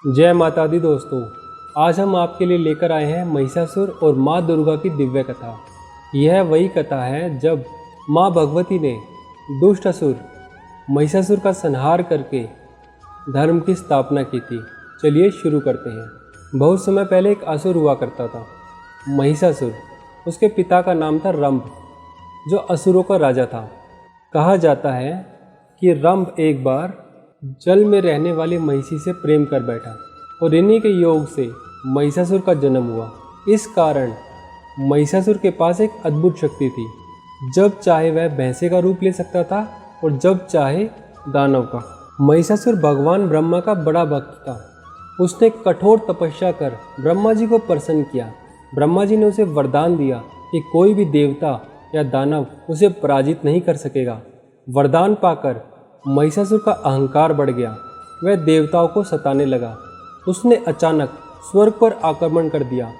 जय माता दी दोस्तों, आज हम आपके लिए लेकर आए हैं महिषासुर और माँ दुर्गा की दिव्य कथा। यह वही कथा है जब माँ भगवती ने दुष्ट असुर महिषासुर का संहार करके धर्म की स्थापना की थी। चलिए शुरू करते हैं। बहुत समय पहले एक असुर हुआ करता था, महिषासुर। उसके पिता का नाम था रंभ, जो असुरों का राजा था। कहा जाता है कि रंभ एक बार जल में रहने वाली महिषी से प्रेम कर बैठा और इन्हीं के योग से महिषासुर का जन्म हुआ। इस कारण महिषासुर के पास एक अद्भुत शक्ति थी। जब चाहे वह भैंसे का रूप ले सकता था और जब चाहे दानव का। महिषासुर भगवान ब्रह्मा का बड़ा भक्त था। उसने कठोर तपस्या कर ब्रह्मा जी को प्रसन्न किया। ब्रह्मा जी ने उसे वरदान दिया कि कोई भी देवता या दानव उसे पराजित नहीं कर सकेगा। वरदान पाकर महिषासुर का अहंकार बढ़ गया। वह देवताओं को सताने लगा। उसने अचानक स्वर्ग पर आक्रमण कर दिया,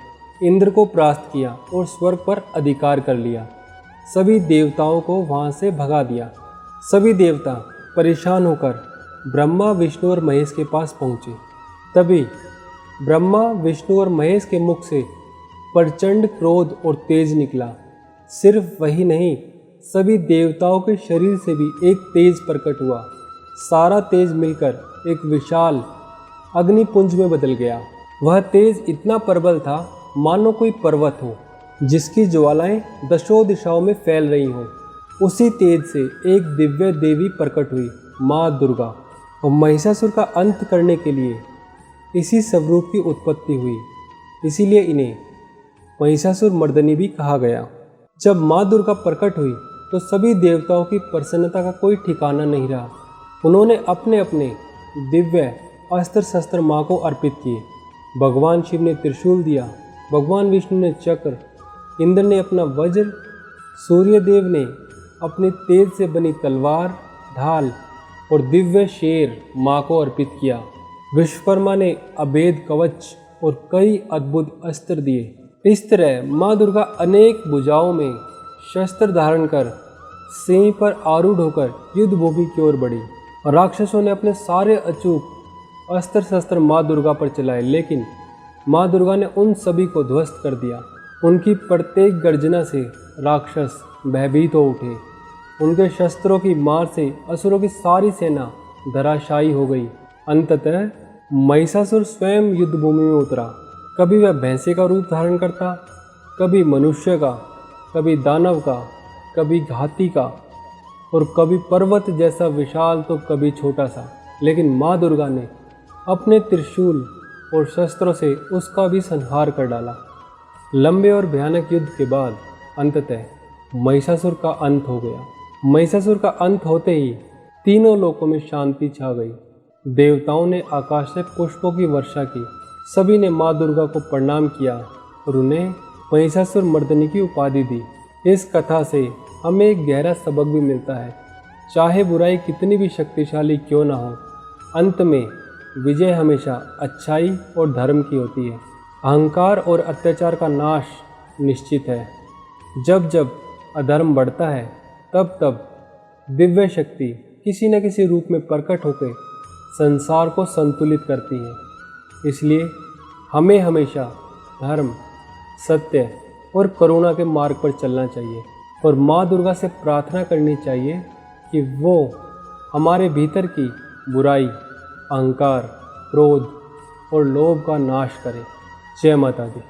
इंद्र को परास्त किया और स्वर्ग पर अधिकार कर लिया। सभी देवताओं को वहां से भगा दिया। सभी देवता परेशान होकर ब्रह्मा, विष्णु और महेश के पास पहुँचे। तभी ब्रह्मा, विष्णु और महेश के मुख से प्रचंड क्रोध और तेज निकला। सिर्फ वही नहीं, सभी देवताओं के शरीर से भी एक तेज प्रकट हुआ। सारा तेज मिलकर एक विशाल अग्निपुंज में बदल गया। वह तेज इतना प्रबल था मानो कोई पर्वत हो, जिसकी ज्वालाएं दशों दिशाओं में फैल रही हों। उसी तेज से एक दिव्य देवी प्रकट हुई, माँ दुर्गा। और महिषासुर का अंत करने के लिए इसी स्वरूप की उत्पत्ति हुई। इसीलिए इन्हें महिषासुर मर्दनी भी कहा गया। जब माँ दुर्गा प्रकट हुई तो सभी देवताओं की प्रसन्नता का कोई ठिकाना नहीं रहा। उन्होंने अपने अपने दिव्य अस्त्र शस्त्र माँ को अर्पित किए। भगवान शिव ने त्रिशूल दिया, भगवान विष्णु ने चक्र, इंद्र ने अपना वज्र, सूर्यदेव ने अपनी तेज से बनी तलवार, ढाल और दिव्य शेर माँ को अर्पित किया। विश्वकर्मा ने अभेद कवच और कई अद्भुत अस्त्र दिए। इस तरह माँ दुर्गा अनेक भुजाओं में शस्त्र धारण कर सिंह पर आरूढ़ होकर युद्ध भूमि की ओर बढ़ी। राक्षसों ने अपने सारे अचूक अस्त्र शस्त्र माँ दुर्गा पर चलाए, लेकिन माँ दुर्गा ने उन सभी को ध्वस्त कर दिया। उनकी प्रत्येक गर्जना से राक्षस भयभीत हो उठे। उनके शस्त्रों की मार से असुरों की सारी सेना धराशायी हो गई। अंततः महिषासुर स्वयं युद्ध भूमि में उतरा। कभी वह भैंसे का रूप धारण करता, कभी मनुष्य का, कभी दानव का, कभी हाथी का और कभी पर्वत जैसा विशाल तो कभी छोटा सा। लेकिन माँ दुर्गा ने अपने त्रिशूल और शस्त्रों से उसका भी संहार कर डाला। लंबे और भयानक युद्ध के बाद अंततः महिषासुर का अंत हो गया। महिषासुर का अंत होते ही तीनों लोकों में शांति छा गई। देवताओं ने आकाश से पुष्पों की वर्षा की। सभी ने माँ दुर्गा को प्रणाम किया और उन्हें महिषासुर मर्दनी की उपाधि दी। इस कथा से हमें एक गहरा सबक भी मिलता है। चाहे बुराई कितनी भी शक्तिशाली क्यों ना हो, अंत में विजय हमेशा अच्छाई और धर्म की होती है। अहंकार और अत्याचार का नाश निश्चित है। जब जब अधर्म बढ़ता है, तब तब दिव्य शक्ति किसी न किसी रूप में प्रकट होकर संसार को संतुलित करती है। इसलिए हमें हमेशा धर्म, सत्य और करुणा के मार्ग पर चलना चाहिए और माँ दुर्गा से प्रार्थना करनी चाहिए कि वो हमारे भीतर की बुराई, अहंकार, क्रोध और लोभ का नाश करे। जय माता दी।